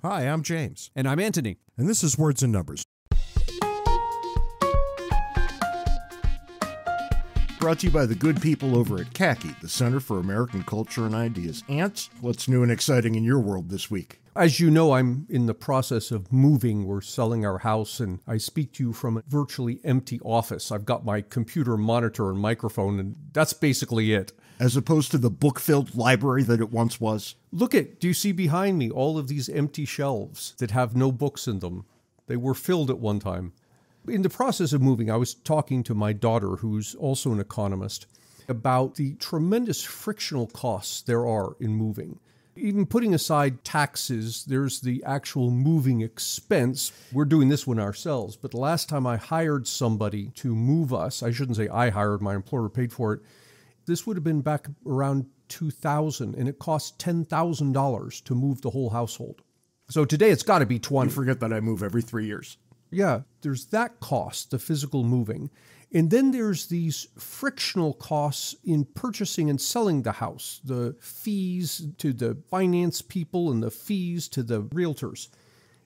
Hi, I'm James. And I'm Antony. And this is Words and Numbers. Brought to you by the good people over at CACI, the Center for American Culture and Ideas. Ants, what's new and exciting in your world this week? As you know, I'm in the process of moving. We're selling our house, and I speak to you from a virtually empty office. I've got my computer monitor and microphone, and that's basically it. As opposed to the book-filled library that it once was? Do you see behind me all of these empty shelves that have no books in them? They were filled at one time. In the process of moving, I was talking to my daughter, who's also an economist, about the tremendous frictional costs there are in moving. Even putting aside taxes, there's the actual moving expense. We're doing this one ourselves, but the last time I hired somebody to move us, I shouldn't say I hired, my employer paid for it, this would have been back around 2000, and it cost $10,000 to move the whole household. So today it's got to be 20. You forget that I move every 3 years. Yeah, there's that cost, the physical moving. And then there's these frictional costs in purchasing and selling the house, the fees to the finance people and the fees to the realtors.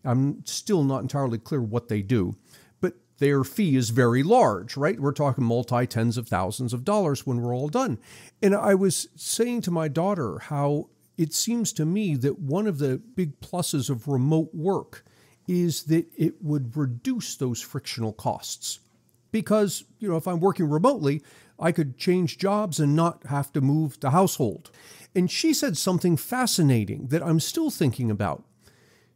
I'm still not entirely clear what they do, but their fee is very large, right? We're talking multi-tens of thousands of dollars when we're all done. And I was saying to my daughter how it seems to me that one of the big pluses of remote work is that it would reduce those frictional costs. Because, if I'm working remotely, I could change jobs and not have to move the household. And she said something fascinating that I'm still thinking about.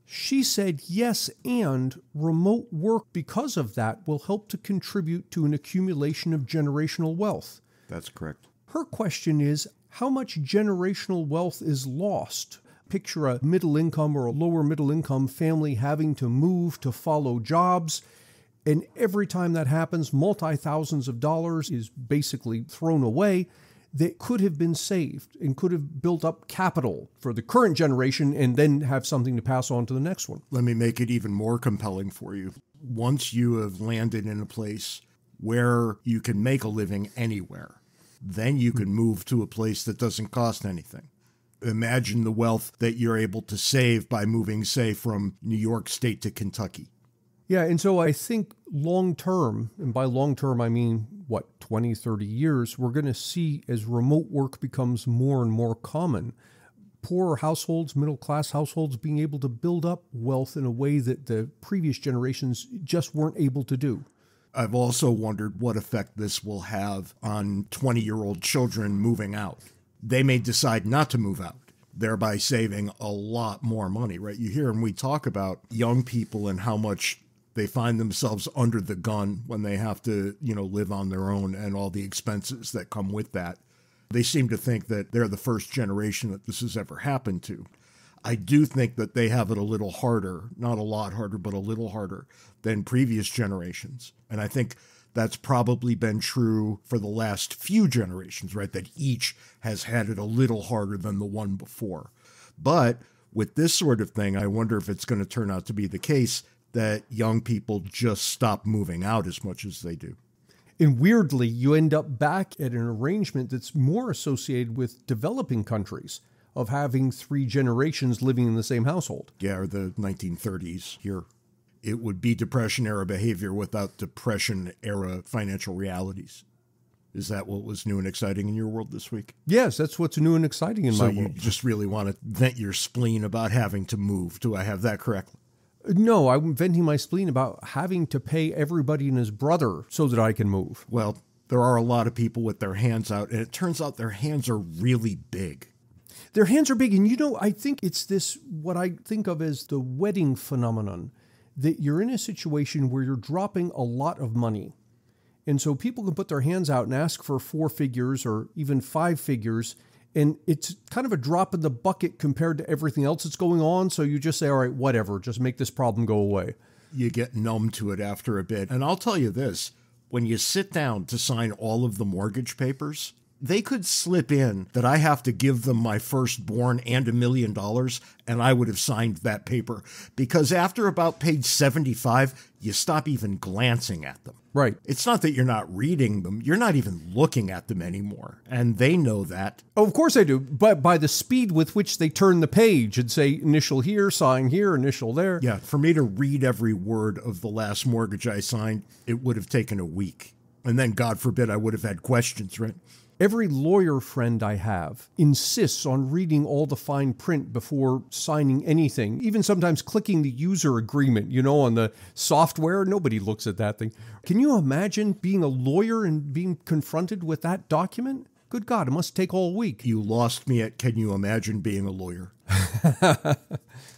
She said, yes, and remote work, because of that, will help to contribute to an accumulation of generational wealth. That's correct. Her question is, how much generational wealth is lost? Picture a middle income or a lower middle income family having to move to follow jobs. And every time that happens, multi-thousands of dollars is basically thrown away that could have been saved and could have built up capital for the current generation and then have something to pass on to the next one. Let me make it even more compelling for you. Once you have landed in a place where you can make a living anywhere, then you can move to a place that doesn't cost anything. Imagine the wealth that you're able to save by moving, say, from New York State to Kentucky. Yeah, and so I think long term, and by long term I mean, 20, 30 years, we're going to see as remote work becomes more and more common, poorer households, middle-class households being able to build up wealth in a way that the previous generations just weren't able to do. I've also wondered what effect this will have on 20-year-old children moving out. They may decide not to move out, thereby saving a lot more money, right? You hear and we talk about young people and how much they find themselves under the gun when they have to, live on their own and all the expenses that come with that. They seem to think that they're the first generation that this has ever happened to. I do think that they have it a little harder, not a lot harder, but a little harder than previous generations. And I think that's probably been true for the last few generations, right? That each has had it a little harder than the one before. But with this sort of thing, I wonder if it's going to turn out to be the case that young people just stop moving out as much as they do. And weirdly, you end up back at an arrangement that's more associated with developing countries of having 3 generations living in the same household. Yeah, or the 1930s here. It would be Depression-era behavior without Depression-era financial realities. Is that what was new and exciting in your world this week? Yes, that's what's new and exciting in my world. So you just really want to vent your spleen about having to move. Do I have that correctly? No, I'm venting my spleen about having to pay everybody and his brother so that I can move. Well, there are a lot of people with their hands out, and it turns out their hands are really big. Their hands are big, and I think it's this, what I think of as the wedding phenomenon, that you're in a situation where you're dropping a lot of money. And so people can put their hands out and ask for 4 figures or even 5 figures, and it's kind of a drop in the bucket compared to everything else that's going on. So you just say, all right, whatever, just make this problem go away. You get numb to it after a bit. And I'll tell you this, when you sit down to sign all of the mortgage papers, They could slip in that I have to give them my firstborn and $1 million, and I would have signed that paper. Because after about page 75, you stop even glancing at them. Right. It's not that you're not reading them. You're not even looking at them anymore. And they know that. Oh, of course I do. But by the speed with which they turn the page and say initial here, sign here, initial there. Yeah, for me to read every word of the last mortgage I signed, it would have taken a week. And then, God forbid, I would have had questions, right? Every lawyer friend I have insists on reading all the fine print before signing anything, even sometimes clicking the user agreement, on the software. Nobody looks at that thing. Can you imagine being a lawyer and being confronted with that document? Good God, it must take all week. You lost me at can you imagine being a lawyer?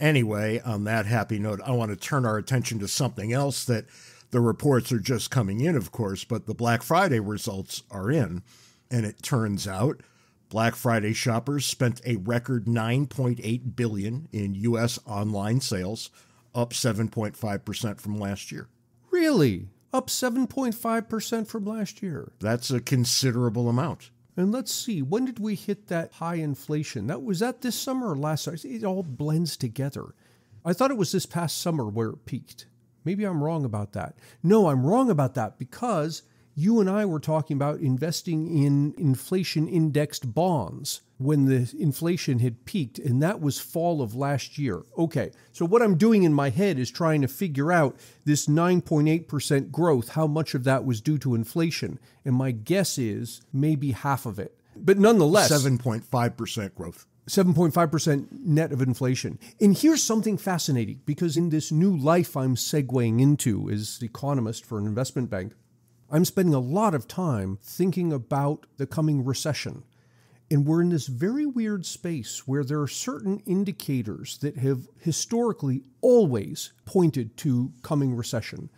Anyway, on that happy note, I want to turn our attention to something else that the reports are just coming in, of course, but the Black Friday results are in. And it turns out Black Friday shoppers spent a record $9.8 billion in U.S. online sales, up 7.5% from last year. Really? Up 7.5% from last year? That's a considerable amount. And let's see, when did we hit that high inflation? Was that this summer or last summer? It all blends together. I thought it was this past summer where it peaked. Maybe I'm wrong about that. No, I'm wrong about that because you and I were talking about investing in inflation-indexed bonds when the inflation had peaked, and that was fall of last year. Okay, so what I'm doing in my head is trying to figure out this 9.8% growth, how much of that was due to inflation, and my guess is maybe half of it. But nonetheless... 7.5% growth. 7.5% net of inflation. And here's something fascinating, because in this new life I'm segueing into as economist for an investment bank, I'm spending a lot of time thinking about the coming recession. And we're in this very weird space where there are certain indicators that have historically always pointed to coming recession.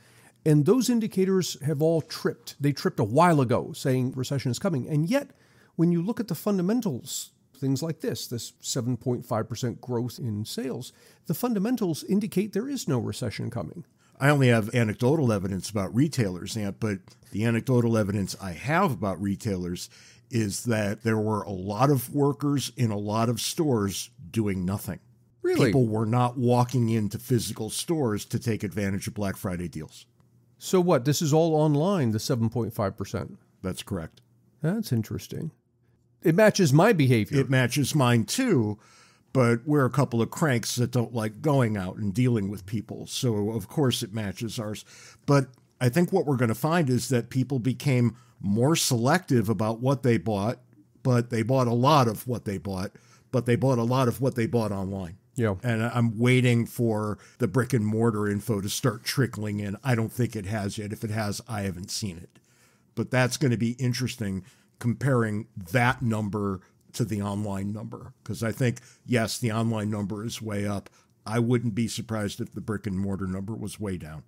And those indicators have all tripped. They tripped a while ago saying recession is coming. And yet, when you look at the fundamentals, things like this 7.5% growth in sales, the fundamentals indicate there is no recession coming. I only have anecdotal evidence about retailers, Ant, but the anecdotal evidence I have about retailers is that there were a lot of workers in a lot of stores doing nothing. Really? People were not walking into physical stores to take advantage of Black Friday deals. So what? This is all online, the 7.5%? That's correct. That's interesting. It matches my behavior. It matches mine too. But we're a couple of cranks that don't like going out and dealing with people. So, of course, it matches ours. But I think what we're going to find is that people became more selective about what they bought, but they bought a lot of what they bought, but they bought a lot of what they bought online. Yeah. And I'm waiting for the brick and mortar info to start trickling in. I don't think it has yet. If it has, I haven't seen it. But that's going to be interesting comparing that number to the online number, because I think, yes, the online number is way up. I wouldn't be surprised if the brick and mortar number was way down.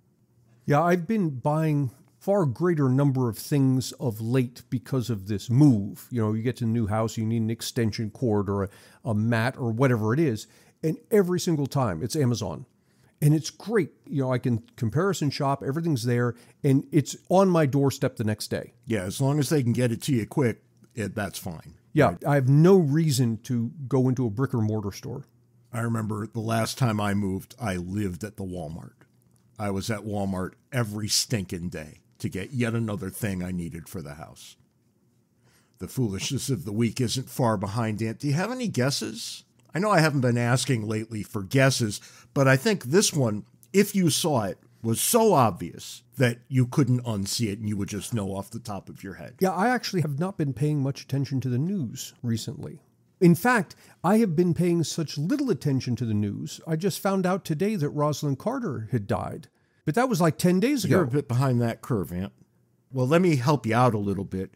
Yeah, I've been buying far greater number of things of late because of this move. You get to a new house, you need an extension cord or a mat or whatever it is, and every single time it's Amazon. And it's great. I can comparison shop, everything's there, and it's on my doorstep the next day. Yeah, as long as they can get it to you quick, that's fine. Yeah, I have no reason to go into a brick or mortar store. I remember the last time I moved, I lived at the Walmart. I was at Walmart every stinking day to get yet another thing I needed for the house. The foolishness of the week isn't far behind, Ant. Do you have any guesses? I know I haven't been asking lately for guesses, but I think this one, if you saw it, was so obvious that you couldn't unsee it and you would just know off the top of your head. Yeah, I actually have not been paying much attention to the news recently. In fact, I have been paying such little attention to the news, I just found out today that Rosalind Carter had died. But that was like 10 days ago. You're a bit behind that curve, Ant. Well, let me help you out a little bit.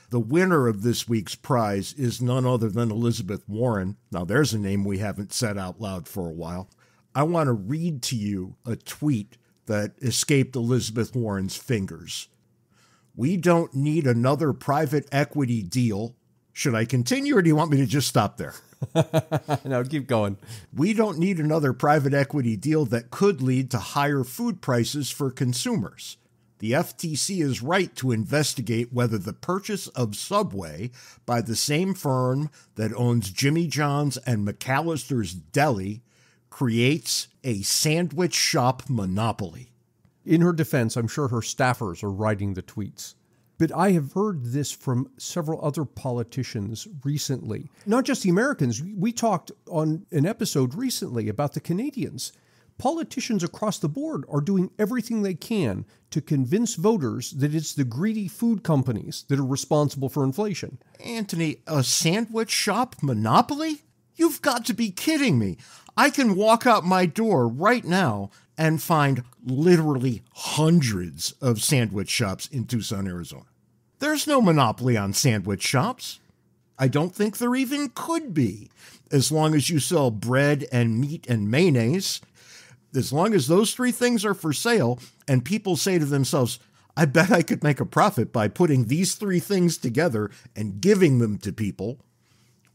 The winner of this week's prize is none other than Elizabeth Warren. Now, there's a name we haven't said out loud for a while. I want to read to you a tweet that escaped Elizabeth Warren's fingers. We don't need another private equity deal. Should I continue or do you want me to just stop there? No, keep going. We don't need another private equity deal that could lead to higher food prices for consumers. The FTC is right to investigate whether the purchase of Subway by the same firm that owns Jimmy John's and McAllister's Deli creates a sandwich shop monopoly. In her defense, I'm sure her staffers are writing the tweets. But I have heard this from several other politicians recently. Not just the Americans. We talked on an episode recently about the Canadians. Politicians across the board are doing everything they can to convince voters that it's the greedy food companies that are responsible for inflation. Antony, a sandwich shop monopoly? You've got to be kidding me. I can walk out my door right now and find literally hundreds of sandwich shops in Tucson, Arizona. There's no monopoly on sandwich shops. I don't think there even could be. As long as you sell bread and meat and mayonnaise, as long as those three things are for sale and people say to themselves, I bet I could make a profit by putting these three things together and giving them to people.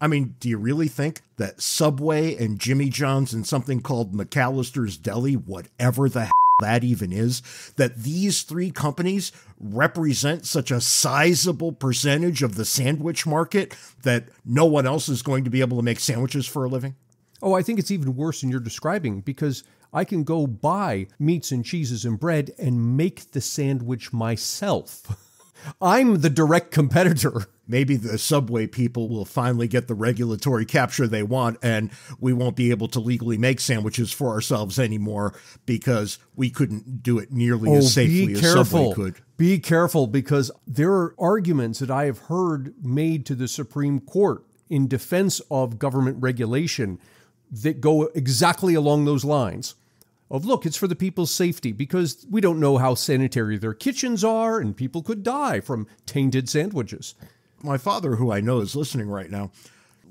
I mean, do you really think that Subway and Jimmy John's and something called McAllister's Deli, whatever the hell that even is, that these three companies represent such a sizable percentage of the sandwich market that no one else is going to be able to make sandwiches for a living? Oh, I think it's even worse than you're describing, because I can go buy meats and cheeses and bread and make the sandwich myself. I'm the direct competitor. Maybe the Subway people will finally get the regulatory capture they want, and we won't be able to legally make sandwiches for ourselves anymore because we couldn't do it nearly as safely as Subway could. Be careful, because there are arguments that I have heard made to the Supreme Court in defense of government regulation that go exactly along those lines. Of, look, it's for the people's safety, because we don't know how sanitary their kitchens are, and people could die from tainted sandwiches. My father, who I know is listening right now,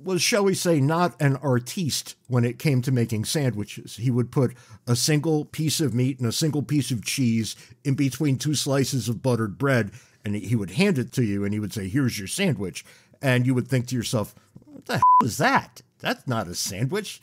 was, shall we say, not an artiste when it came to making sandwiches. He would put a single piece of meat and a single piece of cheese in between two slices of buttered bread, and he would hand it to you, and he would say, here's your sandwich. And you would think to yourself, what the hell is that? That's not a sandwich.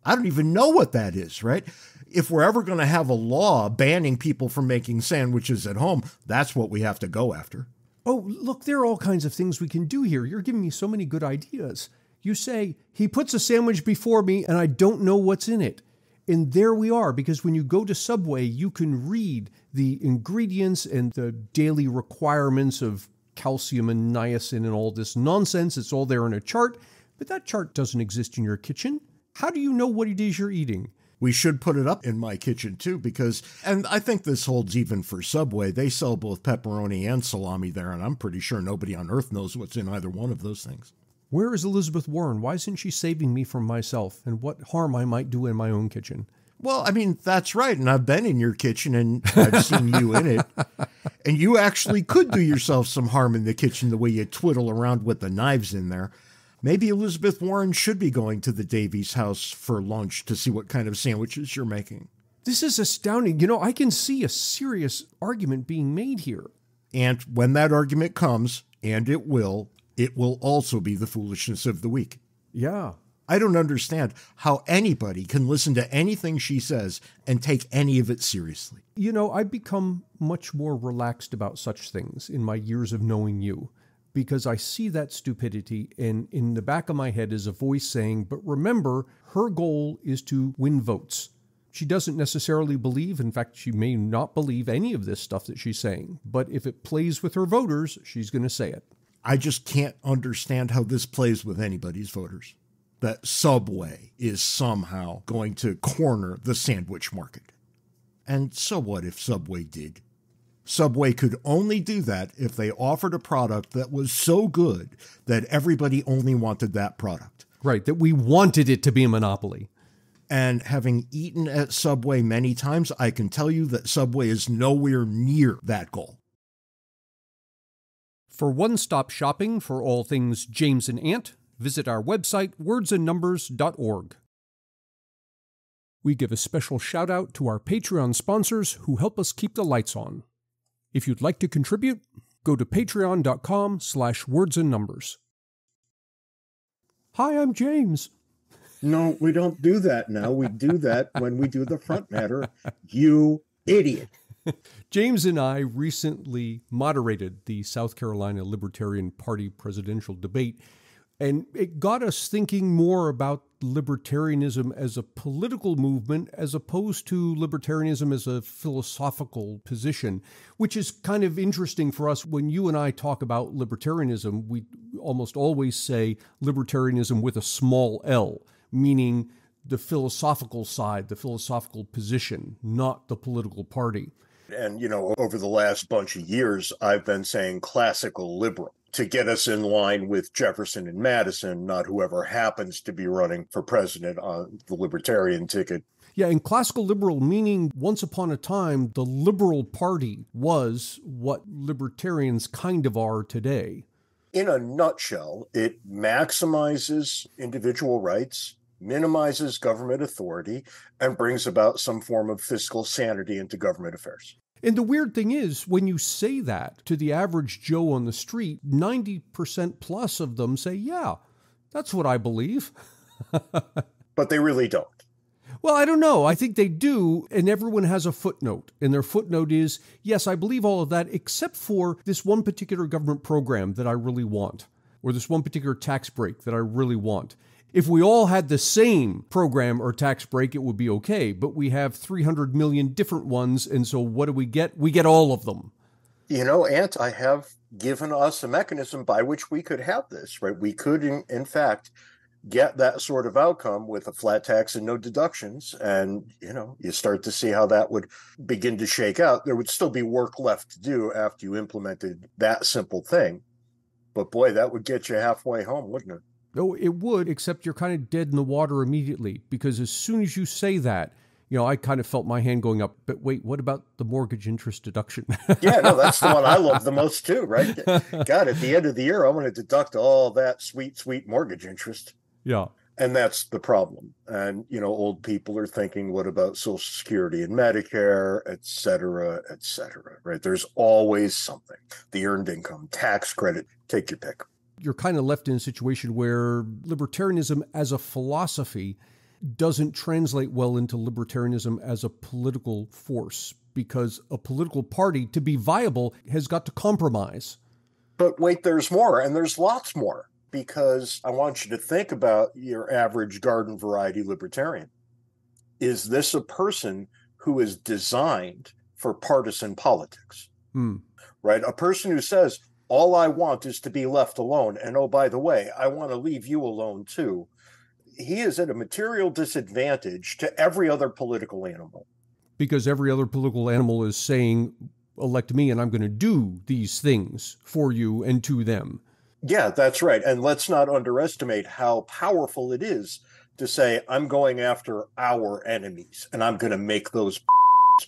I don't even know what that is, right? If we're ever going to have a law banning people from making sandwiches at home, that's what we have to go after. Oh, look, there are all kinds of things we can do here. You're giving me so many good ideas. You say, he puts a sandwich before me and I don't know what's in it. And there we are, because when you go to Subway, you can read the ingredients and the daily requirements of calcium and niacin and all this nonsense. It's all there in a chart, but that chart doesn't exist in your kitchen. How do you know what it is you're eating? We should put it up in my kitchen too, because, and I think this holds even for Subway, they sell both pepperoni and salami there, and I'm pretty sure nobody on earth knows what's in either one of those things. Where is Elizabeth Warren? Why isn't she saving me from myself and what harm I might do in my own kitchen? Well, I mean, that's right, and I've been in your kitchen and I've seen you in it, and you actually could do yourself some harm in the kitchen the way you twiddle around with the knives in there. Maybe Elizabeth Warren should be going to the Davies house for lunch to see what kind of sandwiches you're making. This is astounding. You know, I can see a serious argument being made here. And when that argument comes, and it will also be the foolishness of the week. Yeah. I don't understand how anybody can listen to anything she says and take any of it seriously. You know, I've become much more relaxed about such things in my years of knowing you, because I see that stupidity, and in the back of my head is a voice saying, but remember, her goal is to win votes. She doesn't necessarily believe, in fact, she may not believe any of this stuff that she's saying, but if it plays with her voters, she's going to say it. I just can't understand how this plays with anybody's voters. That Subway is somehow going to corner the sandwich market. And so what if Subway did? Subway could only do that if they offered a product that was so good that everybody only wanted that product. Right, that we wanted it to be a monopoly. And having eaten at Subway many times, I can tell you that Subway is nowhere near that goal. For one-stop shopping for all things James and Ant, visit our website, wordsandnumbers.org. We give a special shout-out to our Patreon sponsors who help us keep the lights on. If you'd like to contribute, go to patreon.com/wordsandnumbers. Hi, I'm James. No, we don't do that now. We do that when we do the front matter. You idiot. James and I recently moderated the South Carolina Libertarian Party presidential debate, and it got us thinking more about libertarianism as a political movement as opposed to libertarianism as a philosophical position, which is kind of interesting for us. When you and I talk about libertarianism, we almost always say libertarianism with a small l, meaning the philosophical side, the philosophical position, not the political party. And, over the last bunch of years, I've been saying classical liberal to get us in line with Jefferson and Madison, not whoever happens to be running for president on the Libertarian ticket. Yeah, and classical liberal meaning once upon a time, the Liberal Party was what libertarians kind of are today. In a nutshell, it maximizes individual rights, minimizes government authority, and brings about some form of fiscal sanity into government affairs. And the weird thing is, when you say that to the average Joe on the street, 90% plus of them say, yeah, that's what I believe. But they really don't. Well, I don't know. I think they do, and everyone has a footnote. And their footnote is, yes, I believe all of that, except for this one particular government program that I really want, or this one particular tax break that I really want. If we all had the same program or tax break, it would be okay. But we have 300 million different ones, and so what do we get? We get all of them. Ant, I have given us a mechanism by which we could have this, right? We could, in fact, get that sort of outcome with a flat tax and no deductions. And, you start to see how that would begin to shake out. There would still be work left to do after you implemented that simple thing. But boy, that would get you halfway home, wouldn't it? No, it would, except you're kind of dead in the water immediately, because as soon as you say that, I kind of felt my hand going up. But wait, what about the mortgage interest deduction? Yeah, no, that's the one I love the most too, right? God, at the end of the year, I'm going to deduct all that sweet, sweet mortgage interest. Yeah. And that's the problem. And, old people are thinking, what about Social Security and Medicare, et cetera, right? There's always something. The earned income, tax credit, take your pick. You're kind of left in a situation where libertarianism as a philosophy doesn't translate well into libertarianism as a political force, because a political party, to be viable, has got to compromise. But wait, there's more, and there's lots more, because I want you to think about your average garden variety libertarian. Is this a person who is designed for partisan politics? Right? A person who says, all I want is to be left alone. And oh, by the way, I want to leave you alone too. He is at a material disadvantage to every other political animal. Because every other political animal is saying, elect me and I'm going to do these things for you and to them. Yeah, that's right. And let's not underestimate how powerful it is to say, I'm going after our enemies and I'm going to make those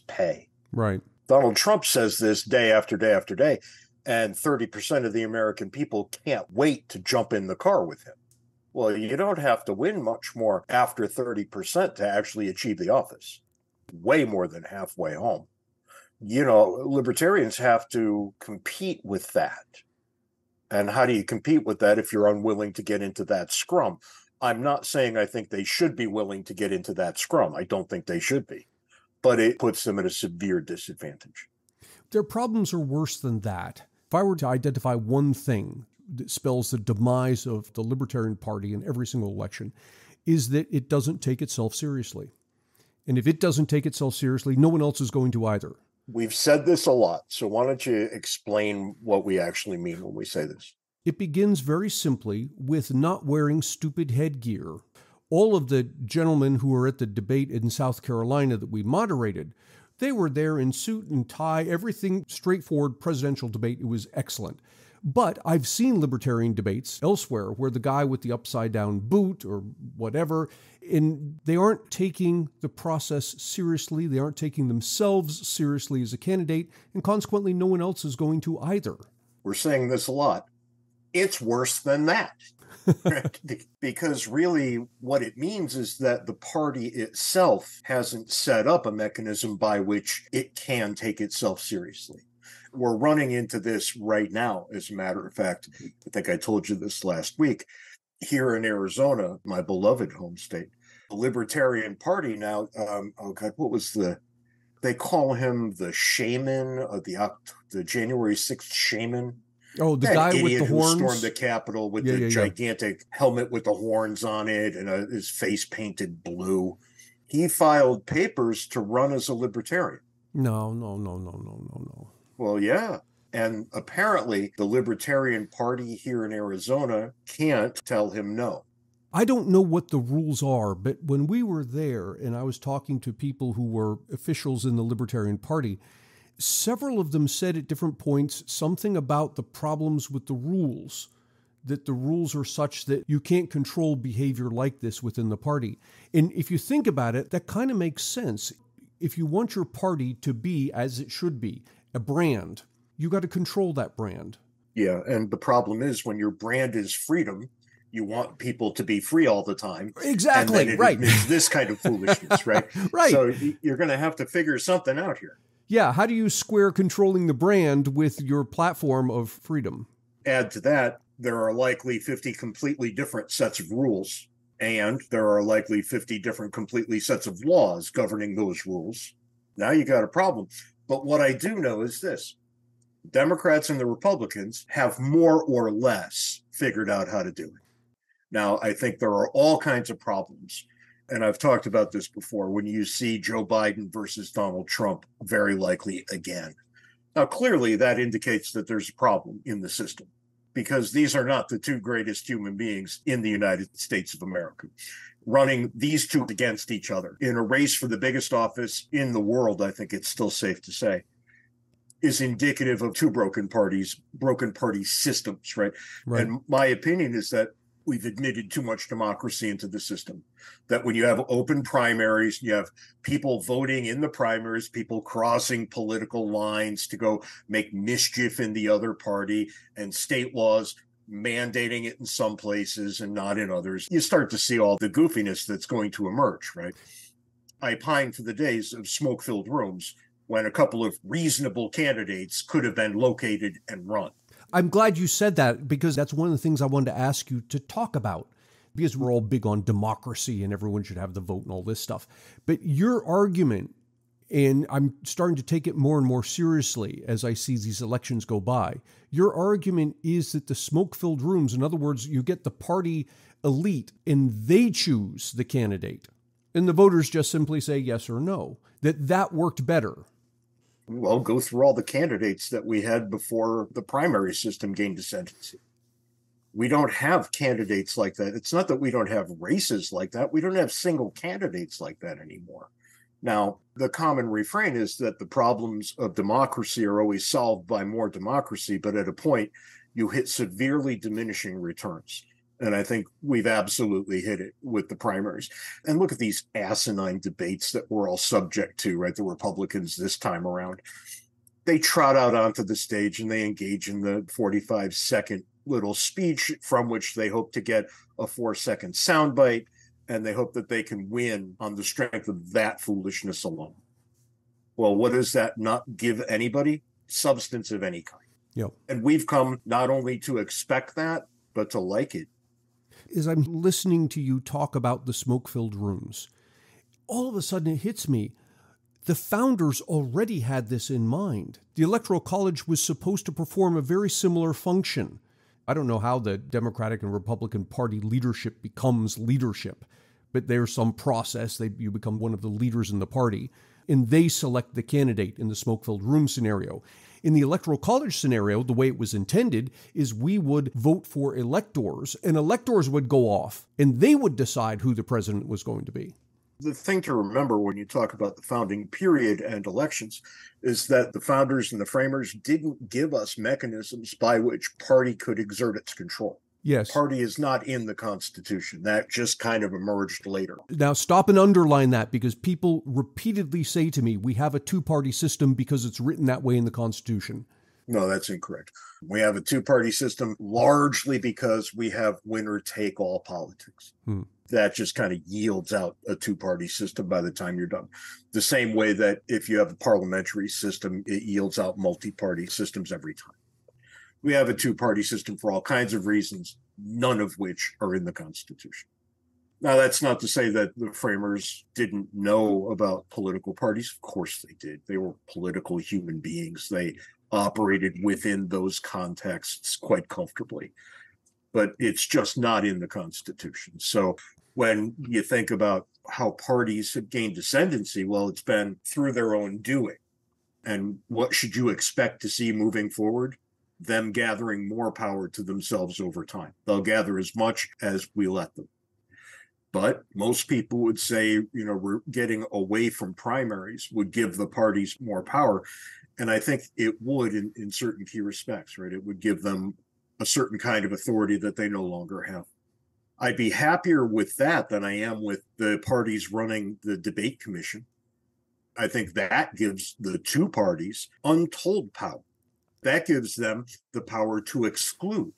pay. Right. Donald Trump says this day after day after day. And 30% of the American people can't wait to jump in the car with him. Well, you don't have to win much more after 30% to actually achieve the office. Way more than halfway home. Libertarians have to compete with that. And how do you compete with that if you're unwilling to get into that scrum? I'm not saying I think they should be willing to get into that scrum. I don't think they should be. But it puts them at a severe disadvantage. Their problems are worse than that. If I were to identify one thing that spells the demise of the Libertarian Party in every single election, is that it doesn't take itself seriously. And if it doesn't take itself seriously, no one else is going to either. We've said this a lot, so why don't you explain what we actually mean when we say this? It begins very simply with not wearing stupid headgear. All of the gentlemen who were at the debate in South Carolina that we moderated, they were there in suit and tie, everything straightforward presidential debate. It was excellent. But I've seen libertarian debates elsewhere where the guy with the upside down boot or whatever, and they aren't taking the process seriously. They aren't taking themselves seriously as a candidate, and consequently no one else is going to either. We're saying this a lot. It's worse than that. Because really what it means is that the party itself hasn't set up a mechanism by which it can take itself seriously. We're running into this right now, as a matter of fact. I think I told you this last week. Here in Arizona, my beloved home state, the Libertarian Party now, what was the They call him the shaman of the January 6th shaman. Oh, the that guy idiot with the who horns? stormed the Capitol with the gigantic helmet with the horns on it and his face painted blue. He filed papers to run as a libertarian. No. Well, yeah. And apparently the Libertarian Party here in Arizona can't tell him no. I don't know what the rules are, but when we were there and I was talking to people who were officials in the Libertarian Party, several of them said at different points something about the problems with the rules, that the rules are such that you can't control behavior like this within the party. And if you think about it, that kind of makes sense. If you want your party to be, as it should be, a brand, you got to control that brand. Yeah, and the problem is when your brand is freedom, you want people to be free all the time. Exactly, and then right. It's this kind of foolishness, right? Right. So you're going to have to figure something out here. Yeah, how do you square controlling the brand with your platform of freedom? Add to that, there are likely 50 completely different sets of rules, and there are likely 50 different completely sets of laws governing those rules. Now you got a problem. But what I do know is this. Democrats and the Republicans have more or less figured out how to do it. Now, I think there are all kinds of problems. And I've talked about this before. When you see Joe Biden versus Donald Trump, very likely again. Now, clearly, that indicates that there's a problem in the system, because these are not the two greatest human beings in the United States of America. Running these two against each other in a race for the biggest office in the world, I think it's still safe to say, is indicative of two broken party systems, right? And my opinion is that we've admitted too much democracy into the system, that when you have open primaries, you have people voting in the primaries, people crossing political lines to go make mischief in the other party, and state laws mandating it in some places and not in others, you start to see all the goofiness that's going to emerge, right? I pine for the days of smoke-filled rooms when a couple of reasonable candidates could have been located and run. I'm glad you said that, because that's one of the things I wanted to ask you to talk about, because we're all big on democracy and everyone should have the vote and all this stuff. But your argument, and I'm starting to take it more and more seriously as I see these elections go by, your argument is that the smoke-filled rooms, in other words, you get the party elite and they choose the candidate, and the voters just simply say yes or no, that worked better. Well, go through all the candidates that we had before the primary system gained ascendancy. We don't have candidates like that. It's not that we don't have races like that. We don't have single candidates like that anymore. Now, the common refrain is that the problems of democracy are always solved by more democracy, but at a point, you hit severely diminishing returns. And I think we've absolutely hit it with the primaries. And look at these asinine debates that we're all subject to, right? The Republicans this time around. They trot out onto the stage and they engage in the 45-second little speech from which they hope to get a 4-second soundbite. And they hope that they can win on the strength of that foolishness alone. Well, what does that not give anybody? Substance of any kind. Yep. And we've come not only to expect that, but to like it. As I'm listening to you talk about the smoke-filled rooms, all of a sudden it hits me. The founders already had this in mind. The Electoral College was supposed to perform a very similar function. I don't know how the Democratic and Republican Party leadership becomes leadership, but there's some process. You become one of the leaders in the party, and they select the candidate in the smoke-filled room scenario. In the Electoral College scenario, the way it was intended is we would vote for electors, and electors would go off, and they would decide who the president was going to be. The thing to remember when you talk about the founding period and elections is that the founders and the framers didn't give us mechanisms by which party could exert its control. Yes. Party is not in the Constitution. That just kind of emerged later. Now, stop and underline that, because people repeatedly say to me, we have a two-party system because it's written that way in the Constitution. No, that's incorrect. We have a two-party system largely because we have winner-take-all politics. That just kind of yields out a two-party system by the time you're done. The same way that if you have a parliamentary system, it yields out multi-party systems every time. We have a two-party system for all kinds of reasons, none of which are in the Constitution. Now, that's not to say that the framers didn't know about political parties. Of course they did. They were political human beings. They operated within those contexts quite comfortably. But it's just not in the Constitution. So when you think about how parties have gained ascendancy, well, it's been through their own doing. And what should you expect to see moving forward? Them gathering more power to themselves over time. They'll gather as much as we let them. But most people would say, we're getting away from primaries would give the parties more power. And I think it would in certain key respects, right? It would give them a certain kind of authority that they no longer have. I'd be happier with that than I am with the parties running the debate commission. I think that gives the two parties untold power. That gives them the power to exclude.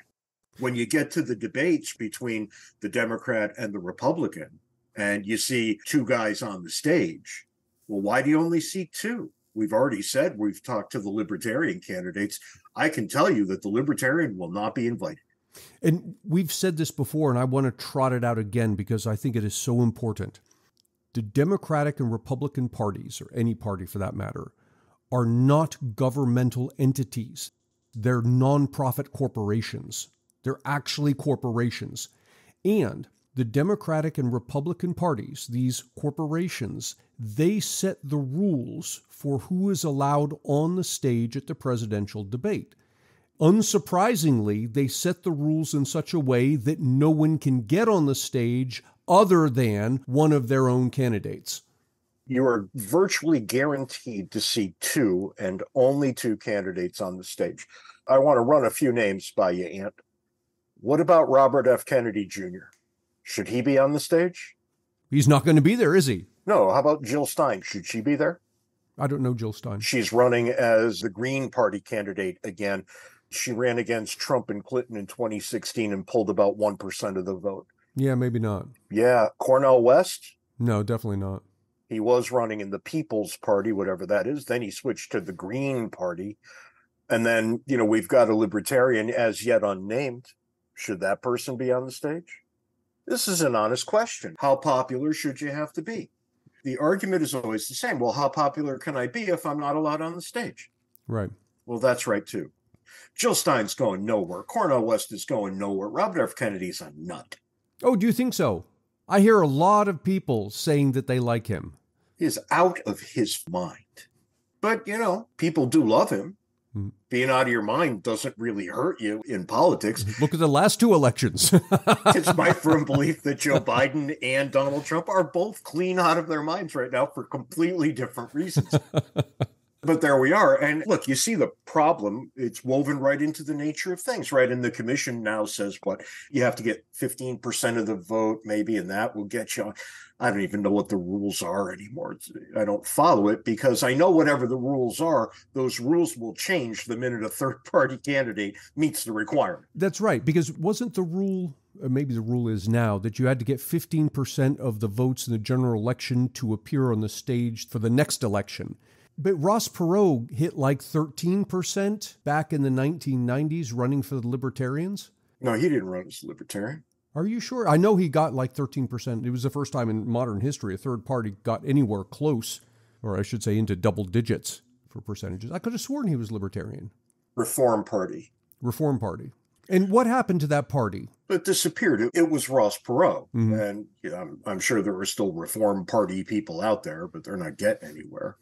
When you get to the debates between the Democrat and the Republican, and you see two guys on the stage, well, why do you only see two? We've already said we've talked to the Libertarian candidates. I can tell you that the Libertarian will not be invited. And we've said this before, and I want to trot it out again because I think it is so important. The Democratic and Republican parties, or any party for that matter, are not governmental entities. They're nonprofit corporations. They're actually corporations. And the Democratic and Republican parties, these corporations, they set the rules for who is allowed on the stage at the presidential debate. Unsurprisingly, they set the rules in such a way that no one can get on the stage other than one of their own candidates. You are virtually guaranteed to see two and only two candidates on the stage. I want to run a few names by you, Ant. What about Robert F. Kennedy Jr.? Should he be on the stage? He's not going to be there, is he? No. How about Jill Stein? Should she be there? I don't know Jill Stein. She's running as the Green Party candidate again. She ran against Trump and Clinton in 2016 and pulled about 1% of the vote. Yeah, maybe not. Yeah. Cornel West? No, definitely not. He was running in the People's Party, whatever that is. Then he switched to the Green Party. And then, we've got a Libertarian as yet unnamed. Should that person be on the stage? This is an honest question. How popular should you have to be? The argument is always the same. Well, how popular can I be if I'm not allowed on the stage? Right. Well, that's right, too. Jill Stein's going nowhere. Cornel West is going nowhere. Robert F. Kennedy's a nut. Oh, do you think so? I hear a lot of people saying that they like him. He's out of his mind. But, people do love him. Being out of your mind doesn't really hurt you in politics. Look at the last two elections. It's my firm belief that Joe Biden and Donald Trump are both clean out of their minds right now for completely different reasons. But there we are. And look, you see the problem. It's woven right into the nature of things, right? And the commission now says, you have to get 15% of the vote, maybe, and that will get you. I don't even know what the rules are anymore. I don't follow it because I know whatever the rules are, those rules will change the minute a third-party candidate meets the requirement. That's right, because wasn't the rule, or maybe the rule is now, that you had to get 15% of the votes in the general election to appear on the stage for the next election? But Ross Perot hit like 13% back in the 1990s running for the Libertarians. No, he didn't run as a Libertarian. Are you sure? I know he got like 13%. It was the first time in modern history a third party got anywhere close, or I should say into double digits for percentages. I could have sworn he was Libertarian. Reform Party. Reform Party. And what happened to that party? It disappeared. It was Ross Perot. Mm-hmm. And I'm sure there are still Reform Party people out there, but they're not getting anywhere.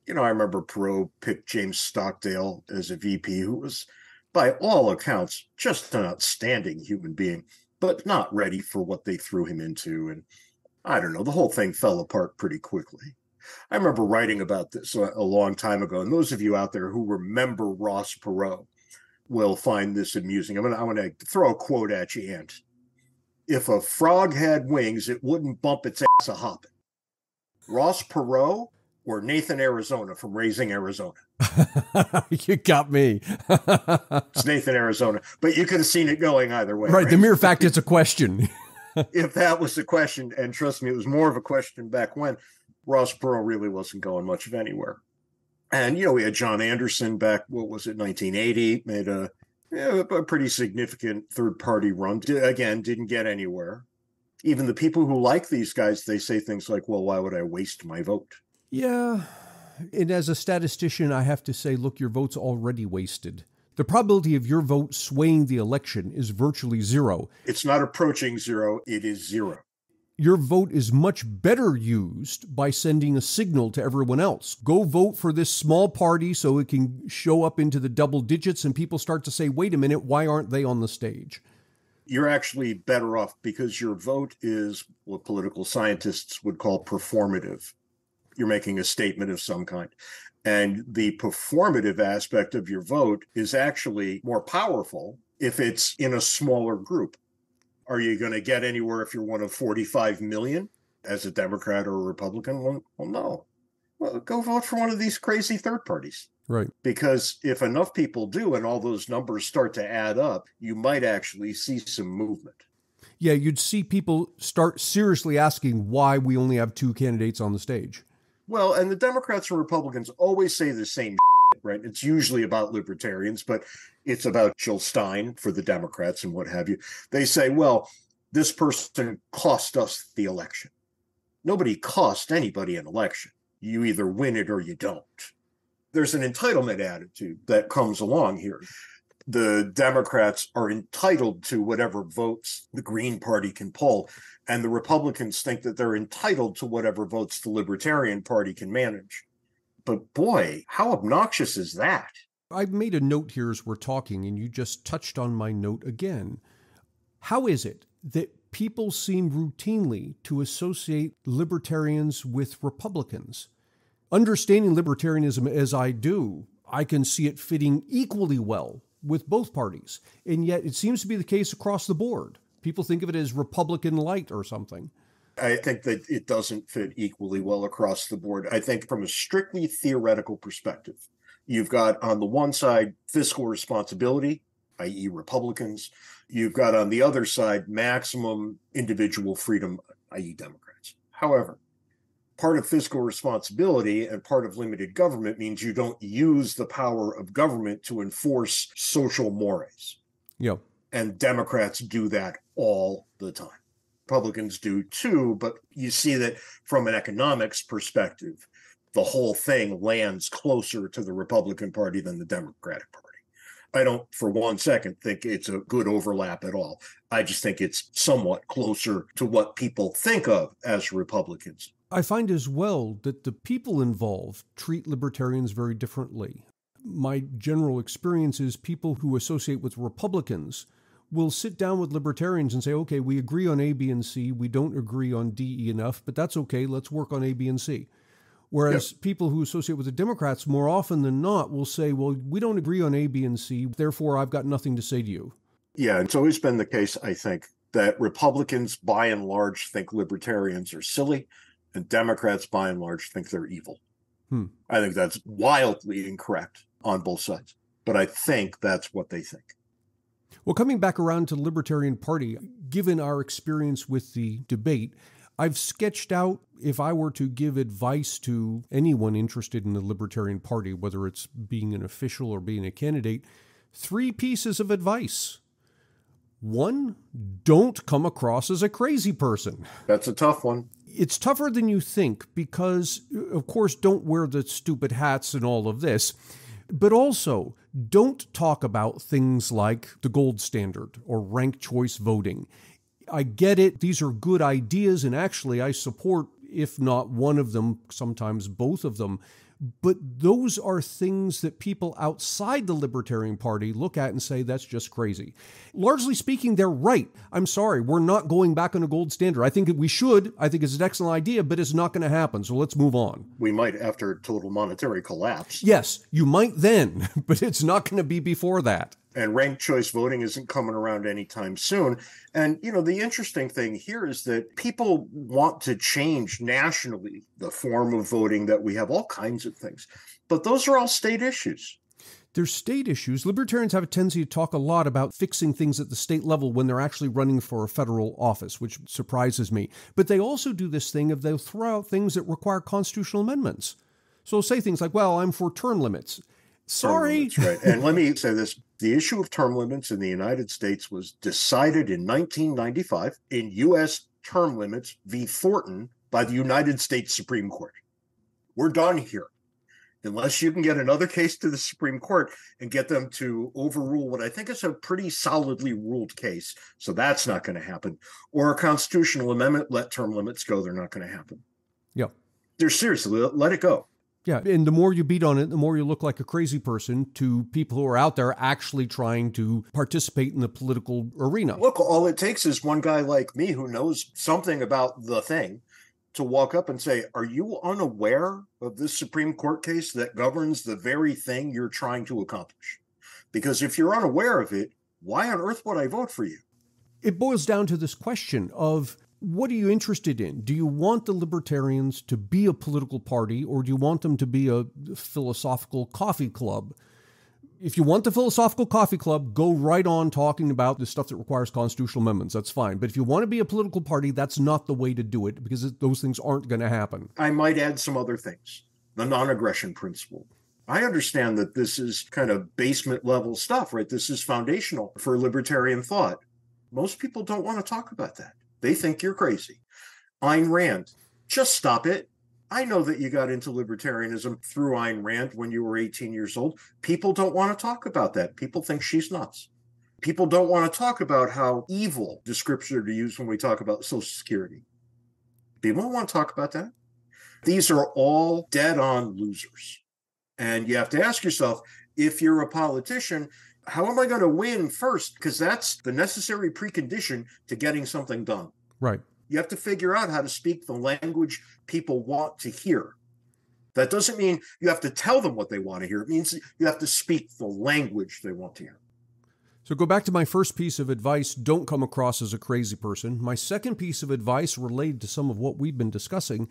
I remember Perot picked James Stockdale as a VP, who was, by all accounts, just an outstanding human being, but not ready for what they threw him into. And I don't know, the whole thing fell apart pretty quickly. I remember writing about this a long time ago, and those of you out there who remember Ross Perot will find this amusing. I'm gonna throw a quote at you, Ant. If a frog had wings, it wouldn't bump its ass a hopping. Ross Perot or Nathan Arizona from Raising Arizona? You got me. It's Nathan Arizona, but you could have seen it going either way. Right. The mere fact it's a question. If that was the question, and trust me, it was more of a question back when, Ross Perot really wasn't going much of anywhere. And, we had John Anderson back, 1980, made a pretty significant third-party run. Again, didn't get anywhere. Even the people who like these guys, they say things like, well, why would I waste my vote? Yeah. And as a statistician, I have to say, look, your vote's already wasted. The probability of your vote swaying the election is virtually zero. It's not approaching zero, it is zero. Your vote is much better used by sending a signal to everyone else. Go vote for this small party so it can show up into the double digits and people start to say, wait a minute, why aren't they on the stage? You're actually better off because your vote is what political scientists would call performative. You're making a statement of some kind. And the performative aspect of your vote is actually more powerful if it's in a smaller group. Are you going to get anywhere if you're one of 45 million as a Democrat or a Republican? Well, no. Well, go vote for one of these crazy third parties. Right. Because if enough people do and all those numbers start to add up, you might actually see some movement. Yeah, you'd see people start seriously asking why we only have two candidates on the stage. Well, and the Democrats and Republicans always say the same shit, right? It's usually about libertarians, but it's about Jill Stein for the Democrats and what have you. They say, well, this person cost us the election. Nobody cost anybody an election. You either win it or you don't. There's an entitlement attitude that comes along here. The Democrats are entitled to whatever votes the Green Party can pull, and the Republicans think that they're entitled to whatever votes the Libertarian Party can manage. But boy, how obnoxious is that? I've made a note here as we're talking, and you just touched on my note again. How is it that people seem routinely to associate libertarians with Republicans? Understanding libertarianism as I do, I can see it fitting equally well with both parties. And yet it seems to be the case across the board. People think of it as Republican light or something. I think that it doesn't fit equally well across the board. I think from a strictly theoretical perspective, you've got on the one side fiscal responsibility, i.e. Republicans. You've got on the other side maximum individual freedom, i.e. Democrats. However, part of fiscal responsibility and part of limited government means you don't use the power of government to enforce social mores. Yep. And Democrats do that all the time. Republicans do too, but you see that from an economics perspective, the whole thing lands closer to the Republican Party than the Democratic Party. I don't for one second think it's a good overlap at all. I just think it's somewhat closer to what people think of as Republicans. I find as well that the people involved treat libertarians very differently. My general experience is people who associate with Republicans will sit down with libertarians and say, okay, we agree on A, B, and C. We don't agree on D, E enough, but that's okay. Let's work on A, B, and C. Whereas people who associate with the Democrats more often than not will say, well, we don't agree on A, B, and C. Therefore, I've got nothing to say to you. Yeah, it's always been the case, I think, that Republicans by and large think libertarians are silly, and Democrats by and large think they're evil. I think that's wildly incorrect on both sides, but I think that's what they think. Well, coming back around to the Libertarian Party, given our experience with the debate, I've sketched out, if I were to give advice to anyone interested in the Libertarian Party, whether it's being an official or being a candidate, 3 pieces of advice. 1, don't come across as a crazy person. That's a tough one. It's tougher than you think because, of course, don't wear the stupid hats and all of this. But also, don't talk about things like the gold standard or ranked choice voting. I get it. These are good ideas, and actually I support, if not one of them, sometimes both of them. But those are things that people outside the Libertarian Party look at and say, that's just crazy. Largely speaking, they're right. I'm sorry, we're not going back on a gold standard. I think we should. I think it's an excellent idea, but it's not going to happen. So let's move on. We might after total monetary collapse. Yes, you might then, but it's not going to be before that. And ranked choice voting isn't coming around anytime soon. And, the interesting thing here is that people want to change nationally the form of voting that we have, all kinds of things. But those are all state issues. They're state issues. Libertarians have a tendency to talk a lot about fixing things at the state level when they're actually running for a federal office, which surprises me. But they also do this thing of they'll throw out things that require constitutional amendments. So they'll say things like, well, I'm for term limits. Sorry. Term limits, right. And let me say this. The issue of term limits in the United States was decided in 1995 in U.S. term limits v. Thornton by the United States Supreme Court. We're done here. Unless you can get another case to the Supreme Court and get them to overrule what I think is a pretty solidly ruled case. So that's not going to happen. Or a constitutional amendment, let term limits go. They're not going to happen. Yeah. They're seriously, let it go. Yeah, and the more you beat on it, the more you look like a crazy person to people who are out there actually trying to participate in the political arena. Look, all it takes is one guy like me who knows something about the thing to walk up and say, are you unaware of this Supreme Court case that governs the very thing you're trying to accomplish? Because if you're unaware of it, why on earth would I vote for you? It boils down to this question of, what are you interested in? Do you want the Libertarians to be a political party, or do you want them to be a philosophical coffee club? If you want the philosophical coffee club, go right on talking about the stuff that requires constitutional amendments. That's fine. But if you want to be a political party, that's not the way to do it, because those things aren't going to happen. I might add some other things. The non-aggression principle. I understand that this is kind of basement level stuff, right? This is foundational for libertarian thought. Most people don't want to talk about that. They think you're crazy. Ayn Rand, just stop it. I know that you got into libertarianism through Ayn Rand when you were 18 years old. People don't want to talk about that. People think she's nuts. People don't want to talk about how evil descriptions are to use when we talk about Social Security. People don't want to talk about that. These are all dead-on losers. And you have to ask yourself, if you're a politician, how am I going to win first? Because that's the necessary precondition to getting something done. Right. You have to figure out how to speak the language people want to hear. That doesn't mean you have to tell them what they want to hear. It means you have to speak the language they want to hear. So go back to my first piece of advice, don't come across as a crazy person. My second piece of advice related to some of what we've been discussing,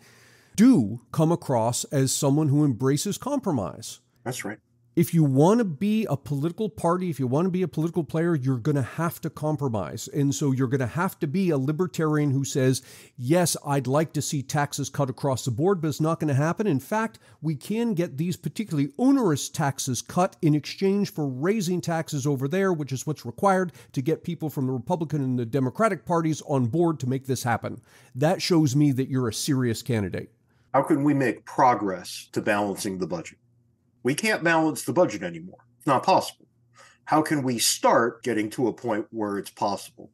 do come across as someone who embraces compromise. That's right. If you want to be a political party, if you want to be a political player, you're going to have to compromise. And so you're going to have to be a libertarian who says, yes, I'd like to see taxes cut across the board, but it's not going to happen. In fact, we can get these particularly onerous taxes cut in exchange for raising taxes over there, which is what's required to get people from the Republican and the Democratic parties on board to make this happen. That shows me that you're a serious candidate. How can we make progress to balancing the budget? We can't balance the budget anymore. It's not possible. How can we start getting to a point where it's possible?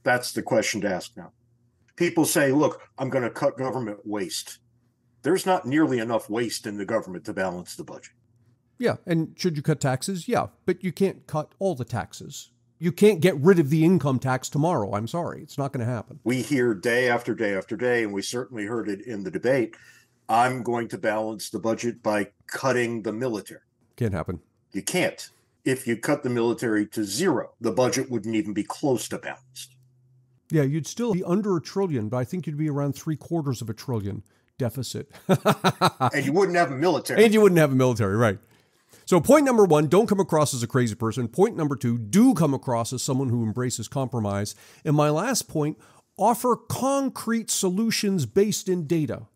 That's the question to ask now. People say, look, I'm going to cut government waste. There's not nearly enough waste in the government to balance the budget. Yeah, and should you cut taxes? Yeah, but you can't cut all the taxes. You can't get rid of the income tax tomorrow. I'm sorry. It's not going to happen. We hear day after day after day, and we certainly heard it in the debate, I'm going to balance the budget by cutting the military. Can't happen. You can't. If you cut the military to zero, the budget wouldn't even be close to balanced. Yeah, you'd still be under $1 trillion, but I think you'd be around $750 billion deficit. And you wouldn't have a military. And you wouldn't have a military, right. So point number one, don't come across as a crazy person. Point number two, do come across as someone who embraces compromise. And my last point, offer concrete solutions based in data.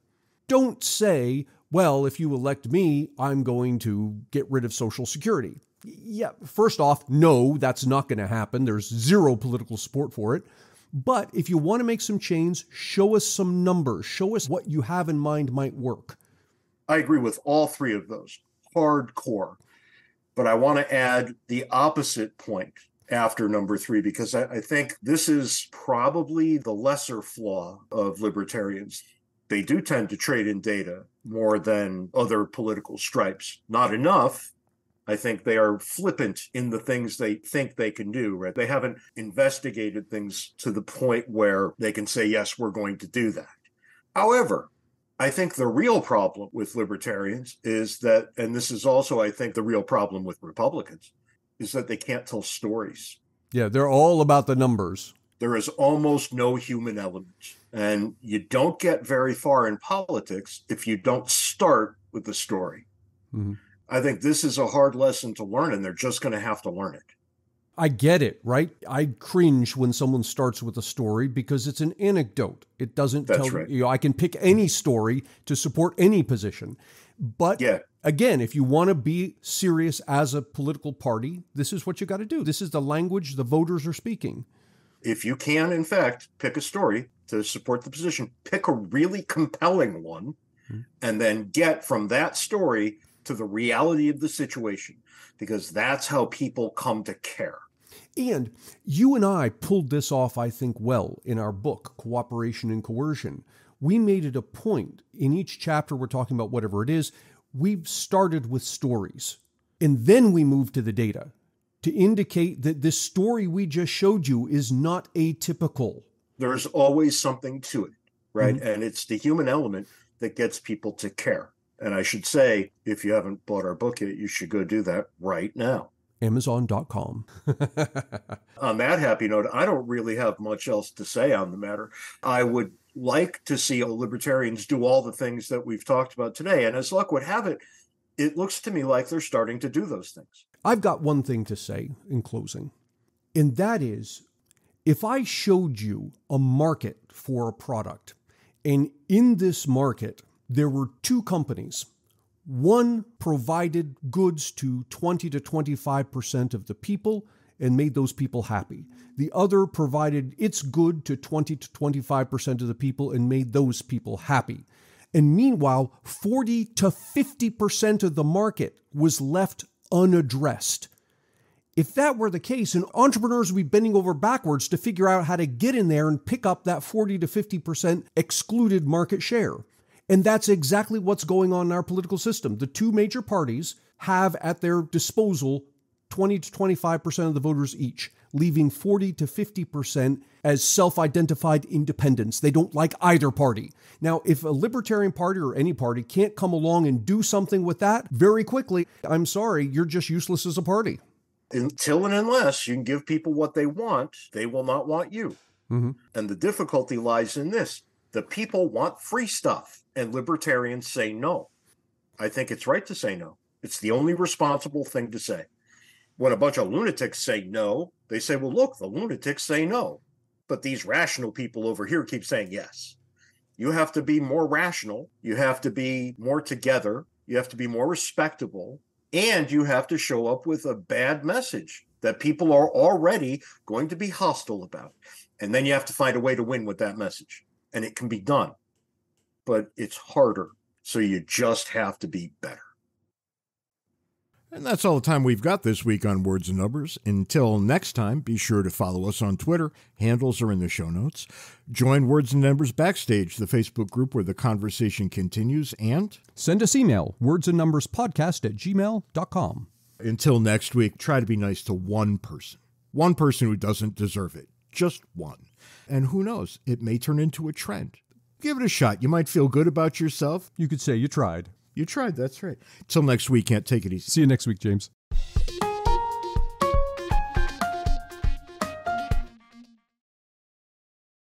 Don't say, well, if you elect me, I'm going to get rid of Social Security. Yeah, first off, no, that's not going to happen. There's zero political support for it. But if you want to make some change, show us some numbers. Show us what you have in mind might work. I agree with all three of those. Hardcore. But I want to add the opposite point after number three, because I think this is probably the lesser flaw of libertarians. They do tend to trade in data more than other political stripes. Not enough. I think they are flippant in the things they think they can do, right? They haven't investigated things to the point where they can say, yes, we're going to do that. However, I think the real problem with libertarians is that, and this is also, I think, the real problem with Republicans, is that they can't tell stories. Yeah, they're all about the numbers. There is almost no human element. And you don't get very far in politics if you don't start with the story. Mm-hmm. I think this is a hard lesson to learn, and they're just going to have to learn it. I get it, right? I cringe when someone starts with a story because it's an anecdote. It doesn't tell right. you. I can pick any story to support any position. But again, if you want to be serious as a political party, this is what you got to do. This is the language the voters are speaking. If you can, in fact, pick a story to support the position, pick a really compelling one, and then get from that story to the reality of the situation, because that's how people come to care. And you and I pulled this off, I think, well in our book, Cooperation and Coercion. We made it a point in each chapter we're talking about whatever it is, we've started with stories. And then we moved to the data to indicate that this story we just showed you is not atypical. There's always something to it, right? Mm-hmm. And it's the human element that gets people to care. And I should say, if you haven't bought our book yet, you should go do that right now. Amazon.com. On that happy note, I don't really have much else to say on the matter. I would like to see libertarians do all the things that we've talked about today. And as luck would have it, it looks to me like they're starting to do those things. I've got one thing to say in closing, and that is, if I showed you a market for a product, and in this market, there were two companies. One provided goods to 20 to 25% of the people and made those people happy. The other provided its good to 20 to 25% of the people and made those people happy. And meanwhile, 40 to 50% of the market was left unaddressed. If that were the case, and entrepreneurs would be bending over backwards to figure out how to get in there and pick up that 40 to 50% excluded market share. And that's exactly what's going on in our political system. The two major parties have at their disposal 20 to 25% of the voters each, leaving 40 to 50% as self-identified independents. They don't like either party. Now, if a Libertarian Party or any party can't come along and do something with that very quickly, I'm sorry, you're just useless as a party. Until and unless you can give people what they want, they will not want you. Mm-hmm. And the difficulty lies in this. The people want free stuff, and libertarians say no. I think it's right to say no. It's the only responsible thing to say. When a bunch of lunatics say no, they say, well, look, the lunatics say no. But these rational people over here keep saying yes. You have to be more rational. You have to be more together. You have to be more respectable. And you have to show up with a bad message that people are already going to be hostile about. And then you have to find a way to win with that message. And it can be done. But it's harder. So you just have to be better. And that's all the time we've got this week on Words and Numbers. Until next time, be sure to follow us on Twitter. Handles are in the show notes. Join Words and Numbers Backstage, the Facebook group where the conversation continues, and send us email, wordsandnumberspodcast@gmail.com. Until next week, try to be nice to one person who doesn't deserve it. Just one. And who knows, it may turn into a trend. Give it a shot. You might feel good about yourself. You could say you tried. You tried, that's right. Till next week, can't take it easy. See you next week, James.